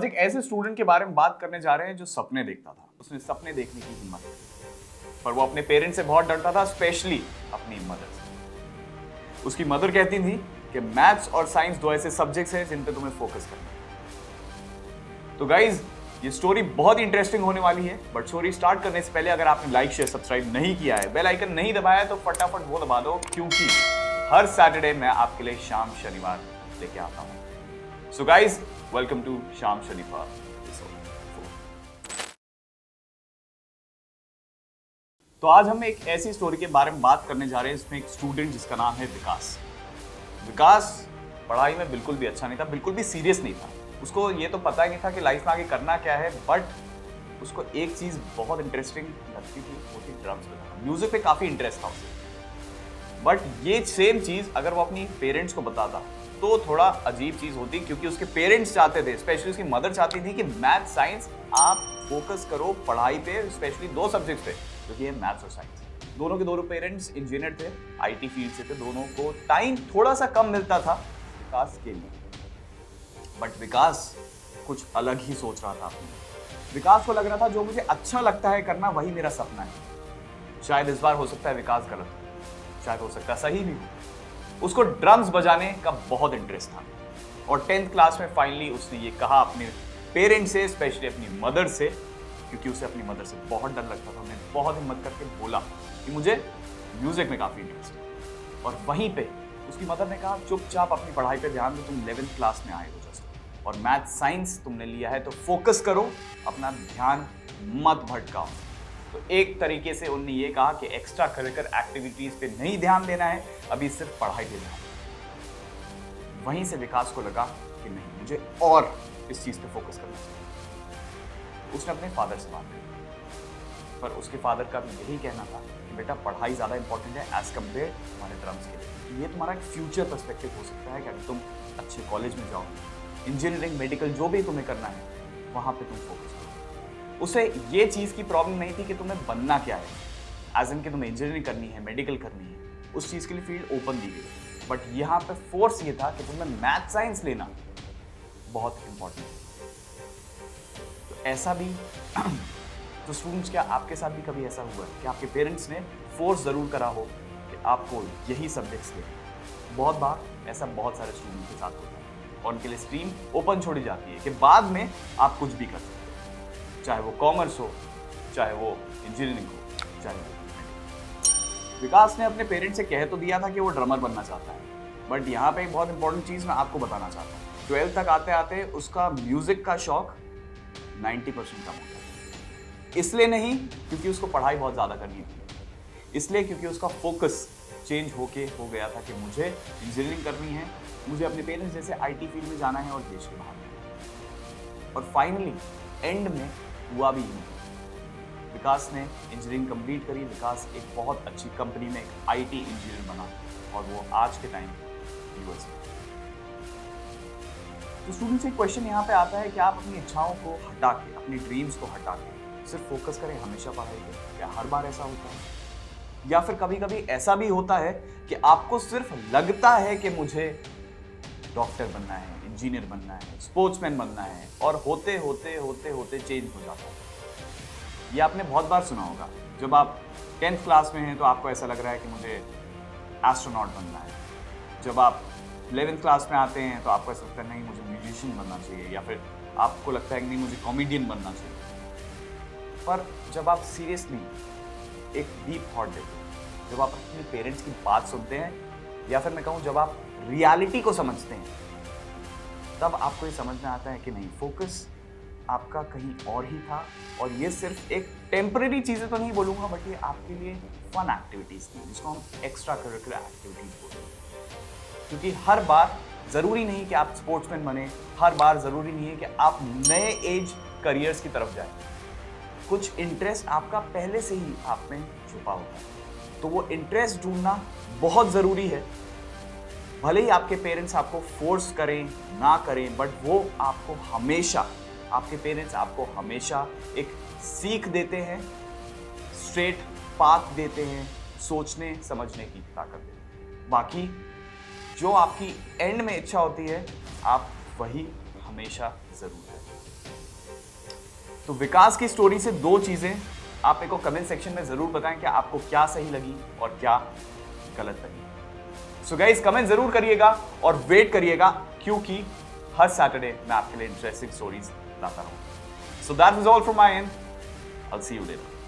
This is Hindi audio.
आज एक ऐसे स्टूडेंट के बारे में बात करने जा रहे हैं जो सपने देखता था। उसने सपने देखने की हिम्मत की, पर वो अपने पेरेंट्स से बहुत डरता था, स्पेशली अपनी मदर से। उसकी मदर कहती थी कि मैथ्स और साइंस दो ऐसे सब्जेक्ट्स हैं जिन पे तुम्हें फोकस करना है। तो गाइज, ये स्टोरी बहुत इंटरेस्टिंग होने वाली है, बट स्टोरी स्टार्ट करने से पहले अगर आपने लाइक शेयर सब्सक्राइब नहीं किया है, बेल आइकन नहीं दबाया, तो फटाफट वो दबा दो, क्योंकि हर सैटरडे मैं आपके लिए शाम शनिवार लेके आता हूं। सो गाइज, वेलकम टू शाम शनिवार एपिसोड 4। तो आज हम एक ऐसी स्टोरी के बारे में बात करने जा रहे हैं इसमें एक स्टूडेंट जिसका नाम है विकास। विकास पढ़ाई में बिल्कुल भी अच्छा नहीं था, बिल्कुल भी सीरियस नहीं था। उसको ये तो पता ही नहीं था कि लाइफ में आगे करना क्या है, बट उसको एक चीज बहुत इंटरेस्टिंग लगती थी, वो थी ड्रम्स बजाना। म्यूजिक पे काफी इंटरेस्ट था उसे, बट ये सेम चीज अगर वो अपनी पेरेंट्स को बताता तो थोड़ा अजीब चीज होती, क्योंकि उसके पेरेंट्स चाहते थे, स्पेशली उसकी मदर चाहती थी कि मैथ साइंस आप फोकस करो पढ़ाई पे, स्पेशली दो सब्जेक्ट्स पे, क्योंकि ये मैथ्स और साइंस। दोनों के दोनों पेरेंट्स इंजीनियर थे, आईटी फील्ड से थे, दोनों को टाइम थोड़ा सा कम मिलता था विकास के लिए, बट विकास कुछ अलग ही सोच रहा था अपने। विकास को लग रहा था जो मुझे अच्छा लगता है करना वही मेरा सपना है। शायद इस बार हो सकता है विकास गलत, शायद हो सकता है सही भी हो। उसको ड्रम्स बजाने का बहुत इंटरेस्ट था और 10th क्लास में फाइनली उसने ये कहा अपने पेरेंट्स से, स्पेशली अपनी मदर से, क्योंकि उसे अपनी मदर से बहुत डर लगता था। उन्हें बहुत हिम्मत करके बोला कि मुझे म्यूजिक में काफी इंटरेस्ट है, और वहीं पे उसकी मदर ने कहा चुपचाप अपनी पढ़ाई पे ध्यान दो, तुम 11th क्लास में आए हो जस्ट, और मैथ साइंस तुमने लिया है तो फोकस करो, अपना ध्यान मत भटकाओ। तो एक तरीके से उन्होंने ये कहा कि एक्स्ट्रा करिकुलर एक्टिविटीज पे नहीं ध्यान देना है, अभी सिर्फ पढ़ाई पे ध्यान। वहीं से विकास को लगा कि नहीं, मुझे और इस चीज पे फोकस करना चाहिए। उसने अपने फादर से बात की, पर उसके फादर का भी यही कहना था कि बेटा पढ़ाई ज्यादा इंपॉर्टेंट है एज कम्पेयर तुम्हारे ड्रम्स के लिए। ये तुम्हारा एक फ्यूचर पर्सपेक्टिव हो सकता है कि अगर तुम अच्छे कॉलेज में जाओ, इंजीनियरिंग, मेडिकल, जो भी तुम्हें करना है, वहां पे तुम फोकस करो। उसे ये चीज की प्रॉब्लम नहीं थी कि तुम्हें बनना क्या है, एज इन कि तुम्हें इंजीनियरिंग करनी है, मेडिकल करनी है, उस चीज के लिए फील्ड ओपन दी गई। बट यहाँ पे फोर्स ये था कि तुम्हें मैथ साइंस लेना बहुत इंपॉर्टेंट है। तो ऐसा भी तो स्टूडेंट्स, क्या आपके साथ भी कभी ऐसा हुआ है कि आपके पेरेंट्स ने फोर्स जरूर करा हो कि आपको यही सब्जेक्ट्स लेना? बहुत बार ऐसा बहुत सारे स्टूडेंट के साथ होता है और उनके लिए स्ट्रीम ओपन छोड़ी जाती है कि बाद में आप कुछ भी कर सकते हो, चाहे वो कॉमर्स हो, चाहे वो इंजीनियरिंग हो, चाहे वो। विकास ने अपने पेरेंट्स से कह तो दिया था कि वो ड्रमर बनना चाहता है, बट यहाँ पे एक बहुत इंपॉर्टेंट चीज मैं आपको बताना चाहता हूँ। 12th तक आते आते उसका म्यूजिक का शौक 90% कम हो गया। इसलिए नहीं क्योंकि उसको पढ़ाई बहुत ज्यादा करनी थी, इसलिए क्योंकि उसका फोकस चेंज हो गया था कि मुझे इंजीनियरिंग करनी है, मुझे अपने पेरेंट्स जैसे आईटी फील्ड में जाना है और देश के बाहर। और फाइनली एंड में हुआ भी नहीं। विकास ने इंजीनियरिंग कंप्लीट करी, विकास एक बहुत अच्छी कंपनी में एक आईटी इंजीनियर बना, और वो आज के टाइम यूएस में। तो स्टूडेंट्स, एक क्वेश्चन यहाँ पे आता है कि आप अपनी इच्छाओं को हटा के, अपनी ड्रीम्स को हटा के सिर्फ फोकस करें हमेशा पढ़ाई पे। क्या हर बार ऐसा होता है? या फिर कभी कभी ऐसा भी होता है कि आपको सिर्फ लगता है कि मुझे डॉक्टर बनना है, इंजीनियर बनना है, स्पोर्ट्समैन बनना है, और होते होते होते होते चेंज हो जाता है। ये आपने बहुत बार सुना होगा। जब आप 10th क्लास में हैं तो आपको ऐसा लग रहा है कि मुझे एस्ट्रोनॉट बनना है। जब आप 11th क्लास में आते हैं तो आपको ऐसा लगता है नहीं, मुझे म्यूजिशियन बनना चाहिए, या फिर आपको लगता है कि नहीं, मुझे कॉमेडियन बनना चाहिए। पर जब आप सीरियसली एक डीप थॉट देते हैं, जब आप अपने पेरेंट्स की बात सुनते हैं, या फिर मैं कहूँ जब आप रियलिटी को समझते हैं, तब आपको ये समझ में आता है कि नहीं, फोकस आपका कहीं और ही था, और ये सिर्फ एक टेम्पररी चीजें तो नहीं बोलूंगा, बट ये आपके लिए फन एक्टिविटीज थी, जिसको हम एक्स्ट्रा करिकुलर एक्टिविटीज बोलते हैं। क्योंकि हर बार जरूरी नहीं कि आप स्पोर्ट्समैन बने, हर बार जरूरी नहीं है कि आप नए एज करियर्स की तरफ जाएं। कुछ इंटरेस्ट आपका पहले से ही आप में छुपा होता है, तो वो इंटरेस्ट ढूंढना बहुत जरूरी है। भले ही आपके पेरेंट्स आपको फोर्स करें ना करें, बट वो आपको हमेशा, आपके पेरेंट्स आपको हमेशा एक सीख देते हैं, स्ट्रेट पाथ देते हैं, सोचने समझने की ताकत देते हैं। बाकी जो आपकी एंड में इच्छा होती है, आप वही हमेशा जरूर है। तो विकास की स्टोरी से दो चीजें आप मेरे को कमेंट सेक्शन में जरूर बताएं कि आपको क्या सही लगी और क्या गलत लगी। सो गाइस कमेंट जरूर करिएगा और वेट करिएगा, क्योंकि हर सैटरडे मैं आपके लिए इंटरेस्टिंग स्टोरीज लाता रहूंगा। So that is all from my and, I will see you later.